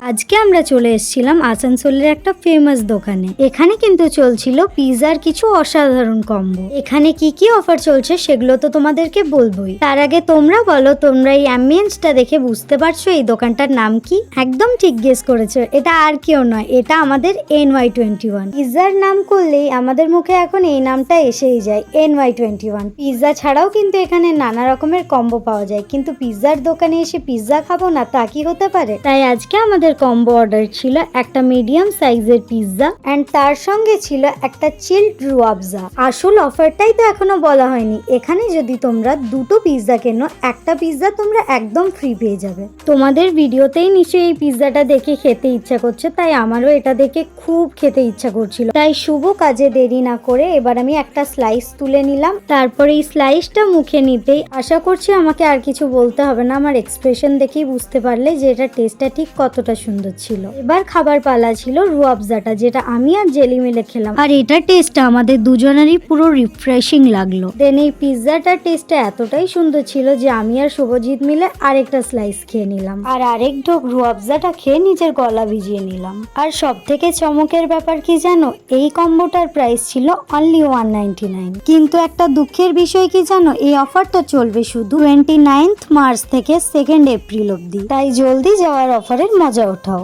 আজকে আমরা চলে এসেছিলাম আসানসোলের একটা ফেমাস দোকানে। এখানে কিন্তু চলছিল পিৎজার কিছু অসাধারণ কম্বো। এখানে কি কি অফার চলছে সেগুলো তো তোমাদেরকে বলবোই। তার আগে তোমরা বলো, তোমরা এই অ্যাম্বিয়েন্সটা দেখে বুঝতে পারছো এই দোকানটার নাম কি? একদম ঠিক গেস করেছো, এটা আর কেউ নয়, এটা আমাদের NY21। পিৎজার নাম করলেই আমাদের মুখে এখন এই নামটা এসেই যায়, NY21। পিৎজা ছাড়াও কিন্তু এখানে নানা রকমের কম্বো পাওয়া যায়, কিন্তু পিৎজার দোকানে এসে পিৎজা খাবো না তা কি হতে পারে? তাই আজকে আমাদের কম্বো অর্ডার ছিল একটা মিডিয়াম সাইজের পিৎজা এন্ড তার সঙ্গে ছিল একটা চিল্ড রুয়াবজা। আসল অফারটাই তো এখনো বলা হয়নি। এখানে যদি তোমরা দুটো পিৎজা কেনো, একটা পিৎজা তোমরা একদম ফ্রি পেয়ে যাবে। তোমাদের ভিডিওতেই নিশ্চয়ই এই পিৎজাটা দেখে খেতে ইচ্ছা করছে, তাই আমারও এটা দেখে খুব খেতে ইচ্ছা করছিল। তাই শুভ কাজে দেরি না করে এবার আমি একটা স্লাইস তুলে নিলাম। তারপর এই স্লাইসটা মুখে নিতেই আশা করছি আমাকে আর কিছু বলতে হবে না, আমার এক্সপ্রেশন দেখেই বুঝতে পারলে যে এটা টেস্টটা ঠিক কতটা সুন্দর ছিল। এবার খাবার পালা ছিল রুয়াবজাটা, যেটা আমি আর জেলি মিলে খেলাম, আর এটা টেস্টটা আমাদের দুজনেরই পুরো রিফ্রেশিং লাগলো। দেন এই পিৎজাটার টেস্টটা এতটাই সুন্দর ছিল যে আমি আর শুভজিৎ মিলে আরেকটা স্লাইস খেয়ে নিলাম, আর আরেক ঢোক রুয়াবজাটা খেয়ে নিজের গলা ভিজিয়ে নিলাম। আর সব থেকে চমকের ব্যাপার কি জানো, এই কম্বোটার প্রাইস ছিল অনলি 199। কিন্তু একটা দুঃখের বিষয় কি জানো, এই অফারটা চলবে শুধু 29 মার্চ থেকে 2 এপ্রিল অব্দি। তাই জলদি যাওয়ার অফারের মজা ওঠাও।